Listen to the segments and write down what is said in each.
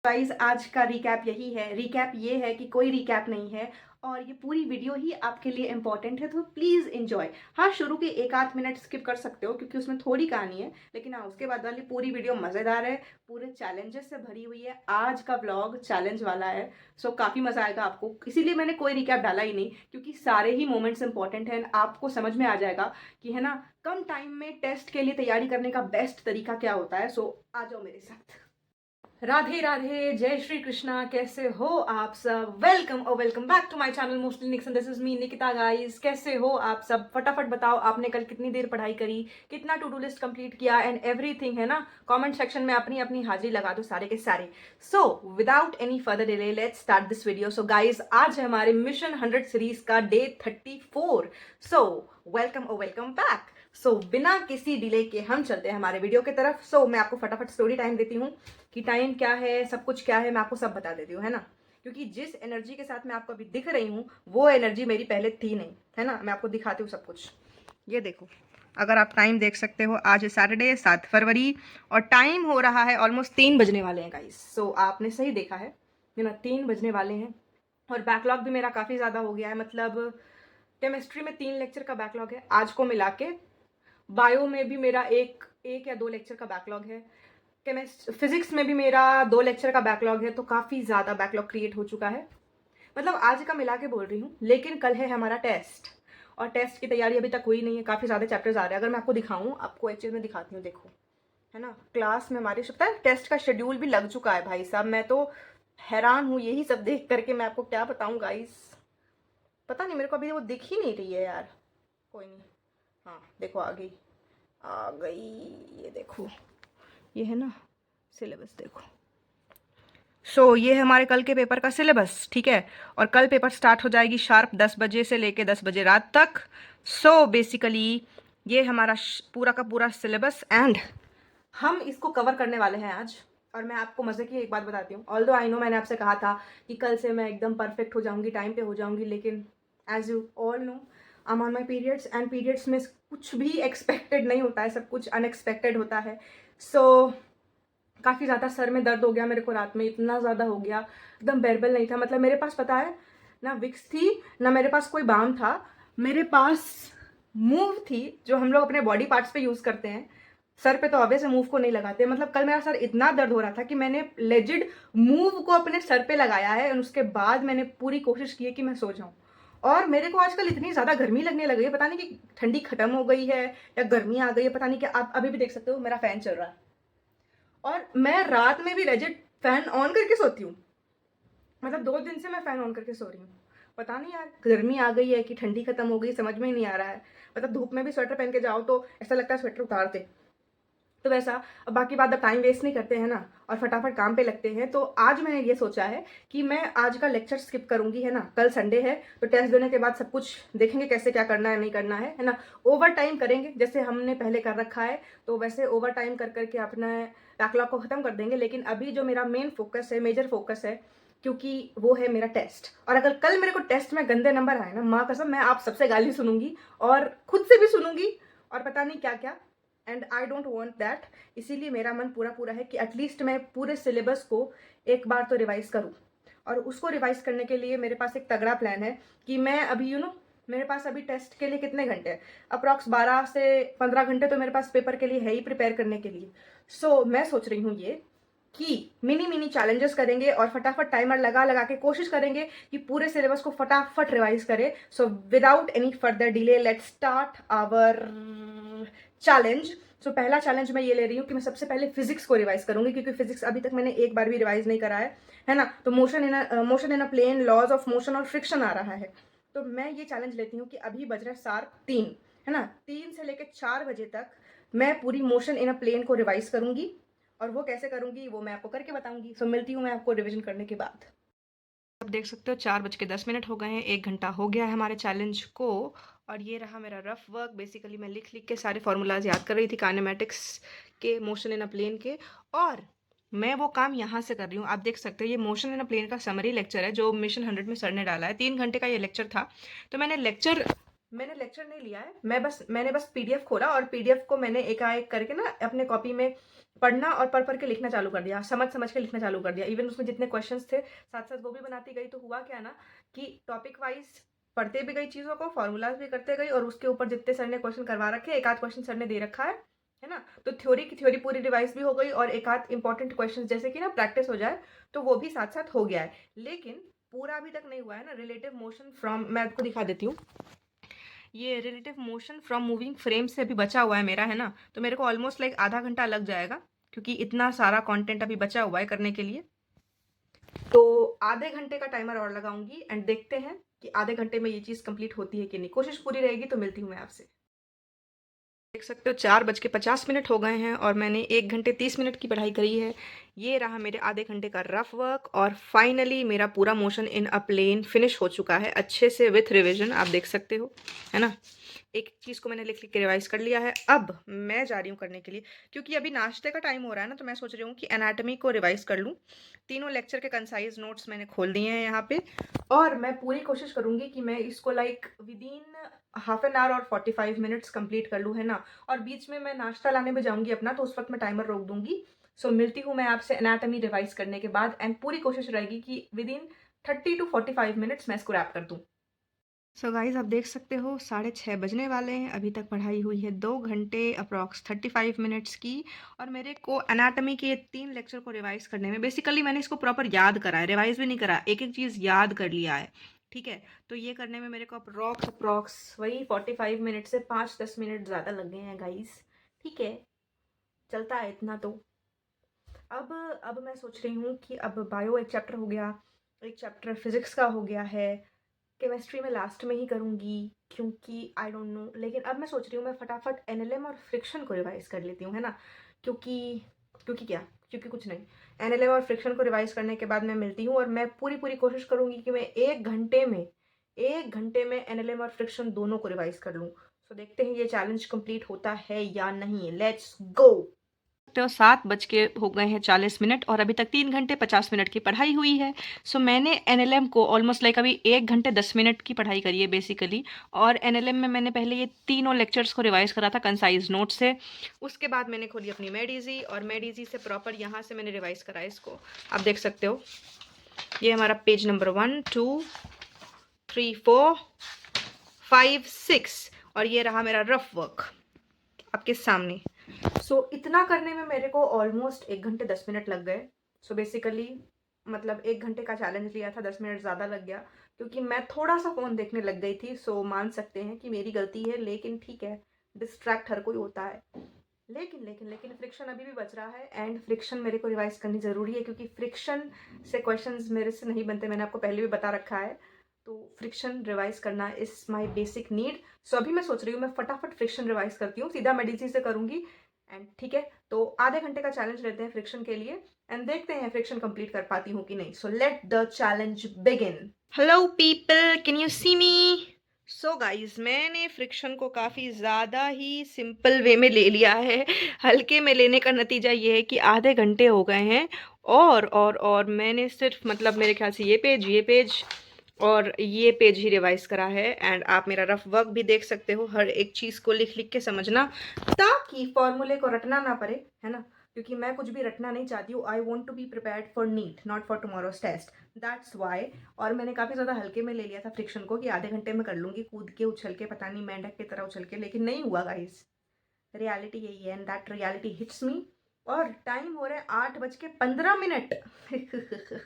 Guys आज का recap यही है। रिकैप ये है कि कोई रिकैप नहीं है और ये पूरी वीडियो ही आपके लिए इंपॉर्टेंट है, तो प्लीज़ एंजॉय। हाँ, शुरू के एक आध मिनट स्किप कर सकते हो क्योंकि उसमें थोड़ी कहानी है, लेकिन हाँ उसके बाद वाली पूरी वीडियो मज़ेदार है, पूरे चैलेंजेस से भरी हुई है। आज का व्लॉग चैलेंज वाला है, सो काफ़ी मज़ा आएगा आपको। इसीलिए मैंने कोई रिकैप डाला ही नहीं, क्योंकि सारे ही मोमेंट्स इंपॉर्टेंट हैं। आपको समझ में आ जाएगा कि है ना, कम टाइम में टेस्ट के लिए तैयारी करने का बेस्ट तरीका क्या होता है। सो आ जाओ मेरे साथ। राधे राधे, जय श्री कृष्णा। कैसे हो आप सब? वेलकम और welcome back to my channel mostly Nixon. This is me Nikita guys. कैसे हो आप सब? फटाफट बताओ, आपने कल कितनी देर पढ़ाई करी, कितना टू डू लिस्ट कंप्लीट किया एंड एवरीथिंग, है ना। कमेंट सेक्शन में अपनी अपनी हाजिरी लगा दो सारे के सारे। So without any further delay let's start this video. So guys, आज है हमारे मिशन 100 सीरीज का डे 34। सो वेलकम और वेलकम बैक। सो बिना किसी डिले के हम चलते हैं हमारे वीडियो की तरफ। सो मैं आपको फटाफट स्टोरी टाइम देती हूँ कि टाइम क्या है, सब कुछ क्या है, मैं आपको सब बता देती हूँ, है ना। क्योंकि जिस एनर्जी के साथ मैं आपको अभी दिख रही हूँ वो एनर्जी मेरी पहले थी नहीं, है ना। मैं आपको दिखाती हूँ सब कुछ। ये देखो, अगर आप टाइम देख सकते हो, आज है सैटरडे 7 फरवरी और टाइम हो रहा है ऑलमोस्ट 3 बजने वाले हैं गाइस। सो आपने सही देखा है ना, 3 बजने वाले हैं। और बैकलॉग भी मेरा काफ़ी ज़्यादा हो गया है, मतलब केमिस्ट्री में 3 लेक्चर का बैकलॉग है आज को मिला के। बायो में भी मेरा एक या 2 लेक्चर का बैकलॉग है। फिजिक्स में भी मेरा 2 लेक्चर का बैकलॉग है। तो काफ़ी ज़्यादा बैकलॉग क्रिएट हो चुका है, मतलब आज का मिला के बोल रही हूँ। लेकिन कल है हमारा टेस्ट और टेस्ट की तैयारी अभी तक हुई नहीं है। काफ़ी ज़्यादा चैप्टर्स आ रहे हैं। अगर मैं आपको दिखाऊँ, आपको एक चीज़ में दिखाती हूँ, देखो, है ना। क्लास में हमारी पता है टेस्ट का शेड्यूल भी लग चुका है भाई साहब। मैं तो हैरान हूँ यही सब देख करके। मैं आपको क्या बताऊँ गाइस, पता नहीं, मेरे को अभी वो दिख ही नहीं रही है यार। कोई नहीं, हाँ देखो आ गई, आ गई। ये देखो, ये है ना सिलेबस, देखो। ये है हमारे कल के पेपर का सिलेबस, ठीक है। और कल पेपर स्टार्ट हो जाएगी शार्प 10 बजे से लेके 10 बजे रात तक। बेसिकली ये हमारा पूरा का पूरा सिलेबस एंड हम इसको कवर करने वाले हैं आज। और मैं आपको मज़े की एक बात बताती हूँ। ऑल्दो आई नो मैंने आपसे कहा था कि कल से मैं एकदम परफेक्ट हो जाऊँगी, टाइम पे हो जाऊँगी, लेकिन as you all know I am on my periods and periods में कुछ भी एक्सपेक्टेड नहीं होता है, सब कुछ अनएक्सपेक्टेड होता है। काफ़ी ज़्यादा सर में दर्द हो गया मेरे को, रात में इतना ज़्यादा हो गया, एकदम बेरेबल नहीं था। मतलब मेरे पास पता है ना विक्स थी, ना मेरे पास कोई बाम था। मेरे पास मूव थी जो हम लोग अपने बॉडी पार्ट्स पे यूज़ करते हैं। सर पे तो ऑब्वियस मूव को नहीं लगाते। मतलब कल मेरा सर इतना दर्द हो रहा था कि मैंने लेजिड मूव को अपने सर पे लगाया है और उसके बाद मैंने पूरी कोशिश की है कि मैं सो जाऊँ। और मेरे को आजकल इतनी ज़्यादा गर्मी लगने लगी है, पता नहीं कि ठंडी खत्म हो गई है या गर्मी आ गई है, पता नहीं। कि आप अभी भी देख सकते हो मेरा फ़ैन चल रहा है और मैं रात में भी लेजिट फैन ऑन करके सोती हूँ। मतलब 2 दिन से मैं फैन ऑन करके सो रही हूँ। पता नहीं यार, गर्मी आ गई है कि ठंडी खत्म हो गई, समझ में ही नहीं आ रहा है। मतलब धूप में भी स्वेटर पहन के जाओ तो ऐसा लगता है स्वेटर उतार दे। तो वैसा, अब बाकी बात, अब टाइम वेस्ट नहीं करते हैं ना और फटाफट काम पे लगते हैं। तो आज मैंने ये सोचा है कि मैं आज का लेक्चर स्किप करूंगी, है ना। कल संडे है तो टेस्ट देने के बाद सब कुछ देखेंगे कैसे क्या करना है नहीं करना है ना। ओवर टाइम करेंगे जैसे हमने पहले कर रखा है, तो वैसे ओवर टाइम कर करके अपना बैकलॉग को ख़त्म कर देंगे। लेकिन अभी जो मेरा मेन फोकस है, मेजर फोकस है, क्योंकि वो है मेरा टेस्ट। और अगर कल मेरे को टेस्ट में गंदे नंबर आए ना, माँ कसम मैं आप सबसे गाली सुनूंगी और खुद से भी सुनूंगी और पता नहीं क्या क्या। And I don't want that. इसीलिए मेरा मन पूरा पूरा है कि एटलीस्ट मैं पूरे सिलेबस को एक बार तो रिवाइज करूँ। और उसको रिवाइज करने के लिए मेरे पास एक तगड़ा प्लान है कि मैं अभी मेरे पास अभी टेस्ट के लिए कितने घंटे हैं, अप्रॉक्स 12 से 15 घंटे तो मेरे पास पेपर के लिए है ही, प्रिपेयर करने के लिए। मैं सोच रही हूँ ये कि मिनी मिनी चैलेंजेस करेंगे और फटाफट टाइमर लगा लगा के कोशिश करेंगे कि पूरे सिलेबस को फटाफट रिवाइज करें। Without any further delay let's start our challenge. पहला चैलेंज मैं ये ले रही हूँ कि मैं सबसे पहले फिजिक्स को रिवाइज करूंगी, क्योंकि फिजिक्स अभी तक मैंने एक बार भी रिवाइज नहीं करा है ना। तो motion in a plane, laws of motion और फ्रिक्शन आ रहा है। तो मैं ये चैलेंज लेती हूँ कि अभी बज रहा है शार्प 3, है ना। 3 से लेकर 4 बजे तक मैं पूरी मोशन इन अ प्लेन को रिवाइज करूंगी। और वो कैसे करूंगी वो मैं आपको करके बताऊंगी। मिलती हूँ मैं आपको रिविजन करने के बाद। अब देख सकते हो 4:10 हो गए हैं, 1 घंटा हो गया है हमारे चैलेंज को। और ये रहा मेरा रफ वर्क। बेसिकली मैं लिख लिख के सारे फॉर्मूलाज याद कर रही थी काइनेमेटिक्स के, मोशन इन अ प्लेन के। और मैं वो काम यहाँ से कर रही हूँ, आप देख सकते हो। ये मोशन इन अ प्लेन का समरी लेक्चर है जो मिशन 100 में सर ने डाला है। 3 घंटे का ये लेक्चर था। तो मैंने लेक्चर नहीं लिया है, मैंने बस पीडीएफ खोला और पीडीएफ को मैंने एक करके ना अपने कॉपी में पढ़ना और पढ़ के लिखना चालू कर दिया, समझ के लिखना चालू कर दिया। इवन उसमें जितने क्वेश्चंस थे साथ साथ वो भी बनाती गई। तो हुआ क्या ना कि टॉपिक वाइज पढ़ते भी गई चीज़ों को, फॉर्मूलाज भी करते गई, और उसके ऊपर जितने सर ने क्वेश्चन करवा रखे, एक आध क्वेश्चन सर ने दे रखा है ना। तो थ्योरी की थ्योरी पूरी रिवाइज भी हो गई, और एक आध इंपॉर्टेंट क्वेश्चन जैसे कि ना प्रैक्टिस हो जाए, तो वो भी साथ साथ हो गया है। लेकिन पूरा अभी तक नहीं हुआ है ना। रिलेटिव मोशन फ्रॉम, मैं आपको दिखा देती हूँ, ये relative motion from moving frame से अभी बचा हुआ है मेरा, है ना। तो मेरे को ऑलमोस्ट लाइक आधा घंटा लग जाएगा, क्योंकि इतना सारा कंटेंट अभी बचा हुआ है करने के लिए। तो आधे घंटे का टाइमर और लगाऊंगी, एंड देखते हैं कि आधे घंटे में ये चीज़ कंप्लीट होती है कि नहीं। कोशिश पूरी रहेगी तो मिलती हूँ मैं आपसे। देख सकते हो 4:50 हो गए हैं, और मैंने 1 घंटे 30 मिनट की पढ़ाई करी है। ये रहा मेरे आधे घंटे का रफ वर्क, और फाइनली मेरा पूरा motion in a plane finish हो चुका है अच्छे से विथ रिविजन, आप देख सकते हो, है ना। एक चीज़ को मैंने लिख लिख के रिवाइज कर लिया है। अब मैं जा रही हूँ करने के लिए, क्योंकि अभी नाश्ते का टाइम हो रहा है ना, तो मैं सोच रही हूँ कि एनाटॉमी को रिवाइज कर लूँ। तीनों लेक्चर के कंसाइज नोट्स मैंने खोल दिए हैं यहाँ पे, और मैं पूरी कोशिश करूँगी कि मैं इसको like with in half an hour और 45 मिनट्स कंप्लीट कर लूँ, है ना। और बीच में मैं नाश्ता लाने भी जाऊँगी अपना, तो उस वक्त मैं टाइमर रोक दूँगी। सो मिलती हूँ मैं आपसे एनाटॉमी रिवाइज करने के बाद, एंड पूरी कोशिश रहेगी कि विद इन 30 to 45 मिनट्स मैं इसको रैप कर दूँ। सो गाइज आप देख सकते हो 6:30 बजने वाले हैं। अभी तक पढ़ाई हुई है 2 घंटे अप्रॉक्स 35 मिनट्स की, और मेरे को एनाटॉमी के 3 लेक्चर को रिवाइज करने में, बेसिकली मैंने इसको प्रॉपर याद करा है, रिवाइज भी नहीं करा, एक एक चीज़ याद कर लिया है, ठीक है। तो ये करने में मेरे को अप्रॉक्स वही 45 मिनट से 5-10 मिनट ज़्यादा लग गए हैं गाइज, ठीक है, चलता है इतना तो। अब मैं सोच रही हूँ कि अब बायो एक चैप्टर हो गया, एक चैप्टर फिजिक्स का हो गया है, केमिस्ट्री में लास्ट में ही करूँगी, क्योंकि आई डोंट नो। लेकिन अब मैं सोच रही हूँ मैं फटाफट एनएलएम और फ्रिक्शन को रिवाइज कर लेती हूँ, है ना। क्योंकि क्योंकि क्या, क्योंकि कुछ नहीं, एनएलएम और फ्रिक्शन को रिवाइज करने के बाद मैं मिलती हूँ, और मैं पूरी पूरी कोशिश करूँगी कि मैं 1 घंटे में एनएलएम और फ्रिक्शन दोनों को रिवाइज कर लूँ। सो देखते हैं ये चैलेंज कंप्लीट होता है या नहीं। Let's go. तो 7:40 और अभी तक 3 घंटे 50 मिनट की पढ़ाई हुई है। सो मैंने एनएलएम को ऑलमोस्ट लाइक अभी 1 घंटे 10 मिनट की पढ़ाई करी है बेसिकली, और एनएलएम में मैंने पहले ये तीनों लेक्चर्स को रिवाइज करा था कंसाइज नोट से। उसके बाद मैंने खोली अपनी मेडिजी, और मेडिजी से प्रॉपर यहाँ से मैंने रिवाइज करा इसको। आप देख सकते हो ये हमारा पेज नंबर 1 2 3 4 5 6, और ये रहा मेरा रफ वर्क आपके सामने। सो इतना करने में मेरे को ऑलमोस्ट 1 घंटे 10 मिनट लग गए। सो बेसिकली मतलब 1 घंटे का चैलेंज लिया था, 10 मिनट ज़्यादा लग गया, क्योंकि मैं थोड़ा सा फ़ोन देखने लग गई थी। सो मान सकते हैं कि मेरी गलती है, लेकिन ठीक है, डिस्ट्रैक्ट हर कोई होता है। लेकिन फ्रिक्शन अभी भी बच रहा है, एंड फ्रिक्शन मेरे को रिवाइज करनी ज़रूरी है, क्योंकि फ्रिक्शन से क्वेश्चंस मेरे से नहीं बनते, मैंने आपको पहले भी बता रखा है। तो फ्रिक्शन रिवाइज करना इज़ माय बेसिक नीड। सो अभी मैं सोच रही हूँ मैं फटाफट फ्रिक्शन रिवाइज करती हूँ, सीधा मेडिसिन से करूँगी, एंड ठीक है। तो आधे घंटे का चैलेंज लेते हैं फ्रिक्शन के लिए, एंड देखते हैं फ्रिक्शन कंप्लीट कर पाती हूँ कि नहीं। So let the challenge begin. Hello people, can you see me? So guys मैंने फ्रिक्शन को काफ़ी ज़्यादा ही सिंपल वे में ले लिया है। हल्के में लेने का नतीजा ये है कि आधे घंटे हो गए हैं, और मैंने सिर्फ मतलब मेरे ख्याल से ये पेज और ये पेज ही रिवाइज करा है। एंड आप मेरा रफ वर्क भी देख सकते हो, हर एक चीज़ को लिख लिख के समझना, ताकि फॉर्मूले को रटना ना पड़े, है ना। क्योंकि मैं कुछ भी रटना नहीं चाहती हूँ। I want to be prepared for NEET, not for tomorrow's test, that's why. और मैंने काफ़ी ज़्यादा हल्के में ले लिया था फ्रिक्शन को, कि आधे घंटे में कर लूँगी, कूद के उछल के, पता नहीं मेंढक की तरह उछल के, लेकिन नहीं हुआ गाइस। रियलिटी यही है, and that reality hits me. और टाइम हो रहा है 8:15।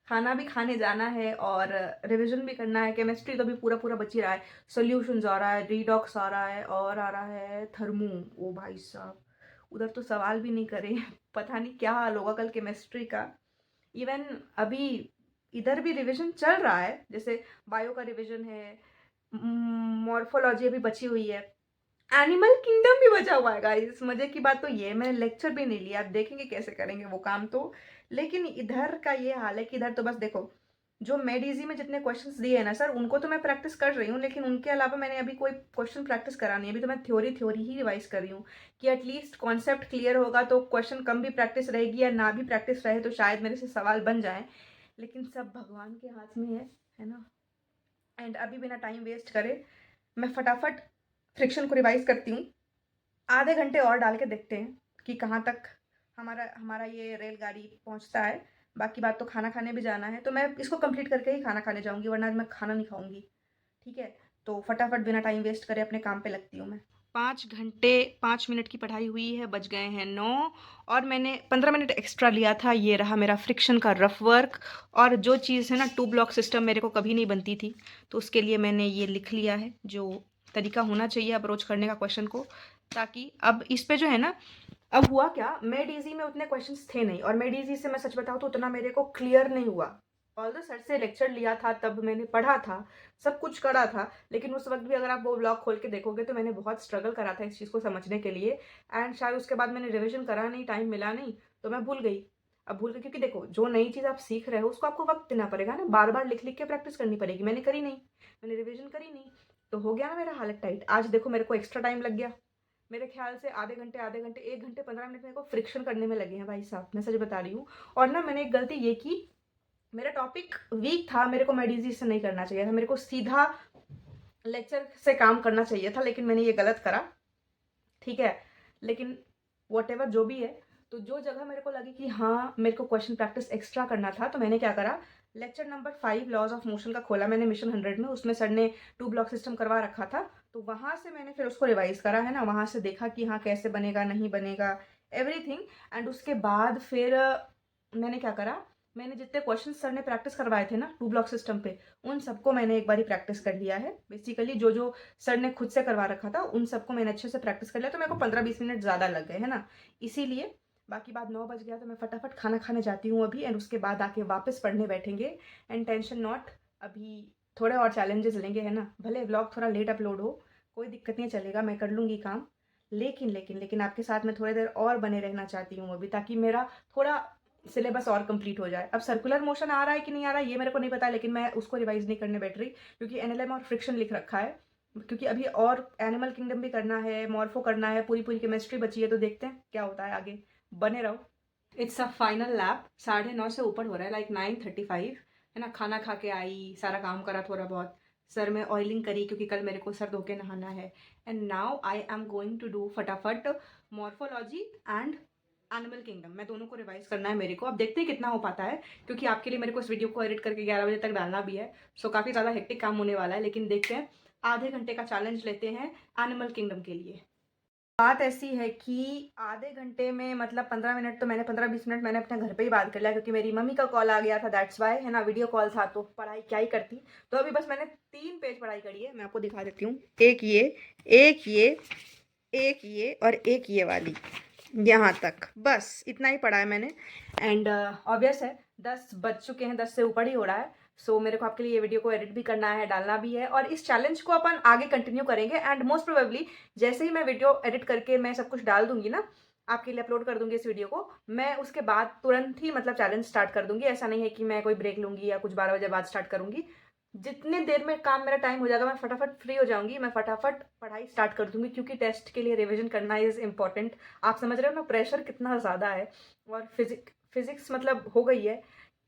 खाना भी खाने जाना है, और रिवीजन भी करना है। केमिस्ट्री तो भी पूरा पूरा बच ही रहा है। सॉल्यूशंस आ रहा है, रीडॉक्स आ रहा है, और आ रहा है थर्मो। ओ भाई साहब, उधर तो सवाल भी नहीं करे। पता नहीं क्या हाल होगा कल केमिस्ट्री का। इवन अभी इधर भी रिवीजन चल रहा है, जैसे बायो का रिवीजन है, मॉर्फोलॉजी अभी बची हुई है, एनिमल किंगडम भी बचा हुआ है गाइस। मजे की बात तो ये, मैंने लेक्चर भी नहीं लिया, अब देखेंगे कैसे करेंगे वो काम तो। लेकिन इधर का ये हाल है कि इधर तो बस देखो, जो मेडिजी में जितने क्वेश्चंस दिए हैं ना सर, उनको तो मैं प्रैक्टिस कर रही हूँ, लेकिन उनके अलावा मैंने अभी कोई क्वेश्चन प्रैक्टिस करा नहीं है। अभी तो मैं थ्योरी ही रिवाइज कर रही हूँ, कि एटलीस्ट कॉन्सेप्ट क्लियर होगा तो क्वेश्चन कम भी प्रैक्टिस रहेगी, या ना भी प्रैक्टिस रहे तो शायद मेरे से सवाल बन जाए। लेकिन सब भगवान के हाथ में है ना। एंड अभी बिना टाइम वेस्ट करे मैं फटाफट फ्रिक्शन को रिवाइज करती हूँ। आधे घंटे और डाल के देखते हैं कि कहाँ तक हमारा हमारा ये रेलगाड़ी पहुंचता है। बाकी बात तो खाना खाने भी जाना है, तो मैं इसको कंप्लीट करके ही खाना खाने जाऊंगी, वरना आज मैं खाना नहीं खाऊंगी। ठीक है, तो फटाफट बिना टाइम वेस्ट करे अपने काम पे लगती हूँ मैं। 5 घंटे 5 मिनट की पढ़ाई हुई है, बज गए हैं 9, और मैंने 15 मिनट एक्स्ट्रा लिया था। ये रहा मेरा फ्रिक्शन का रफ वर्क। और जो चीज़ है ना, 2 ब्लॉक सिस्टम मेरे को कभी नहीं बनती थी, तो उसके लिए मैंने ये लिख लिया है, जो तरीका होना चाहिए अप्रोच करने का क्वेश्चन को। ताकि अब इस पे जो है ना, अब हुआ क्या, मेड इजी में उतने क्वेश्चंस थे नहीं, और मेड इजी से मैं सच बताऊँ तो उतना मेरे को क्लियर नहीं हुआ। ऑल्दो सर से लेक्चर लिया था, तब मैंने पढ़ा था, सब कुछ करा था, लेकिन उस वक्त भी अगर आप वो ब्लॉग खोल के देखोगे तो मैंने बहुत स्ट्रगल करा था इस चीज़ को समझने के लिए। एंड शायद उसके बाद मैंने रिविजन करा नहीं, टाइम मिला नहीं, तो मैं भूल गई। अब भूल गई क्योंकि देखो, जो नई चीज़ आप सीख रहे हो उसको आपको वक्त देना पड़ेगा ना, बार बार लिख लिख के प्रैक्टिस करनी पड़ेगी। मैंने करी नहीं, मैंने रिविजन करी नहीं, तो हो गया ना मेरा हालत टाइट। आज देखो मेरे को एक्स्ट्रा टाइम लग गया, मेरे ख्याल से आधे घंटे 1 घंटे 15 मिनट मेरे को फ्रिक्शन करने में लगे हैं भाई साहब, मैं सच बता रही हूँ। और ना मैंने एक गलती ये की, मेरा टॉपिक वीक था, मेरे को मेडिजी से नहीं करना चाहिए था, मेरे को सीधा लेक्चर से काम करना चाहिए था, लेकिन मैंने ये गलत करा। ठीक है, लेकिन वॉट एवर जो भी है, तो जो जगह मेरे को लगी कि हाँ मेरे को क्वेश्चन प्रैक्टिस एक्स्ट्रा करना था, तो मैंने क्या करा, lecture number 5 laws of motion का खोला मैंने मिशन 100 में। उसमें सर ने 2 ब्लॉक सिस्टम करवा रखा था, तो वहाँ से मैंने फिर उसको रिवाइज करा है ना, वहाँ से देखा कि हाँ कैसे बनेगा नहीं बनेगा, एवरीथिंग। एंड उसके बाद फिर मैंने क्या करा, मैंने जितने क्वेश्चन सर ने प्रैक्टिस करवाए थे ना 2 ब्लॉक सिस्टम पे, उन सबको मैंने एक बार ही प्रैक्टिस कर लिया है। बेसिकली जो जो सर ने खुद से करवा रखा था उन सबको मैंने अच्छे से प्रैक्टिस कर लिया, तो मेरे को 15-20 मिनट ज़्यादा लग गए है ना, इसीलिए। बाकी बात 9 बज गया, तो मैं फटाफट खाना खाने जाती हूँ अभी, एंड उसके बाद आके वापस पढ़ने बैठेंगे। एंड टेंशन नॉट, अभी थोड़े और चैलेंजेस लेंगे है ना, भले व्लॉग थोड़ा लेट अपलोड हो, कोई दिक्कत नहीं, चलेगा, मैं कर लूँगी काम। लेकिन लेकिन लेकिन आपके साथ मैं थोड़ी देर और बने रहना चाहती हूँ अभी, ताकि मेरा थोड़ा सिलेबस और कंप्लीट हो जाए। अब सर्कुलर मोशन आ रहा है कि नहीं आ रहा है ये मेरे को नहीं पता, लेकिन मैं उसको रिवाइज नहीं करने बैठ रही, क्योंकि एनएलएम और फ्रिक्शन लिख रखा है। क्योंकि अभी और एनिमल किंगडम भी करना है, मॉर्फो करना है, पूरी पूरी केमिस्ट्री बची है, तो देखते हैं क्या होता है आगे, बने रहो। इट्स अ फाइनल लैब, 9:30 से ऊपर हो रहा है, लाइक 9:35 है ना। खाना खा के आई, सारा काम करा थोड़ा बहुत, सर में ऑयलिंग करी क्योंकि कल मेरे को सर धो के नहाना है। And now I am going to do फटाफट मॉर्फोलॉजी एंड एनिमल किंगडम, मैं दोनों को रिवाइज करना है मेरे को। अब देखते हैं कितना हो पाता है, क्योंकि आपके लिए मेरे को इस वीडियो को एडिट करके 11 बजे तक डालना भी है, सो काफ़ी ज़्यादा हेक्टिक काम होने वाला है। लेकिन देखते हैं, आधे घंटे का चैलेंज लेते हैं एनिमल किंगडम के लिए। बात ऐसी है कि आधे घंटे में मतलब 15 मिनट, तो मैंने 15-20 मिनट मैंने अपने घर पे ही बात कर लिया, क्योंकि मेरी मम्मी का कॉल आ गया था, दैट्स वाई है ना, वीडियो कॉल था, तो पढ़ाई क्या ही करती। तो अभी बस मैंने 3 पेज पढ़ाई करी है, मैं आपको दिखा देती हूँ। एक ये, एक ये, एक ये, और एक ये वाली, यहाँ तक बस इतना ही पढ़ा है मैंने। एंड ऑब्वियस है 10 बज चुके हैं, 10 से ऊपर ही हो रहा है। सो मेरे को आपके लिए ये वीडियो को एडिट भी करना है, डालना भी है, और इस चैलेंज को अपन आगे कंटिन्यू करेंगे। एंड मोस्ट प्रोबेबली जैसे ही मैं वीडियो एडिट करके मैं सब कुछ डाल दूंगी ना, आपके लिए अपलोड कर दूंगी इस वीडियो को, मैं उसके बाद तुरंत ही मतलब चैलेंज स्टार्ट कर दूंगी। ऐसा नहीं है कि मैं कोई ब्रेक लूंगी या कुछ 12 बजे बाद स्टार्ट करूंगी। जितने देर में काम मेरा टाइम हो जाएगा, मैं फटाफट फ्री हो जाऊंगी, मैं फटाफट पढ़ाई स्टार्ट कर दूंगी, क्योंकि टेस्ट के लिए रिविजन करना इज़ इम्पॉर्टेंट। आप समझ रहे हो ना प्रेशर कितना ज़्यादा है। और फिजिक्स मतलब हो गई है,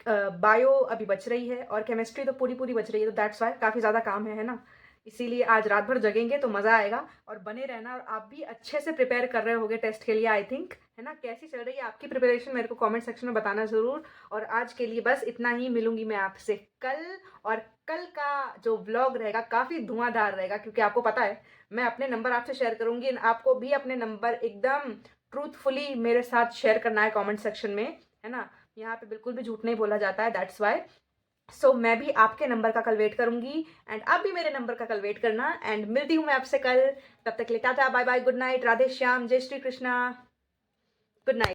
बायो अभी बच रही है, और केमिस्ट्री तो पूरी पूरी बच रही है, तो दैट्स वाई काफ़ी ज़्यादा काम है ना। इसीलिए आज रात भर जगेंगे तो मज़ा आएगा, और बने रहना। और आप भी अच्छे से प्रिपेयर कर रहे होगे टेस्ट के लिए, आई थिंक, है ना। कैसी चल रही है आपकी प्रिपरेशन, मेरे को कमेंट सेक्शन में बताना ज़रूर। और आज के लिए बस इतना ही, मिलूंगी मैं आपसे कल। और कल का जो व्लॉग रहेगा काफ़ी धुआंधार रहेगा, क्योंकि आपको पता है मैं अपने नंबर आपसे शेयर करूंगी, आपको भी अपने नंबर एकदम ट्रूथफुली मेरे साथ शेयर करना है कमेंट सेक्शन में, है ना। यहाँ पे बिल्कुल भी झूठ नहीं बोला जाता है, दैट्स वाई। सो मैं भी आपके नंबर का कल वेट करूंगी, एंड आप भी मेरे नंबर का कल वेट करना। एंड मिलती हूँ मैं आपसे कल, तब तक के लिए टाटा bye bye, good night, Radhe Shyam, जय श्री कृष्णा, गुड नाइट।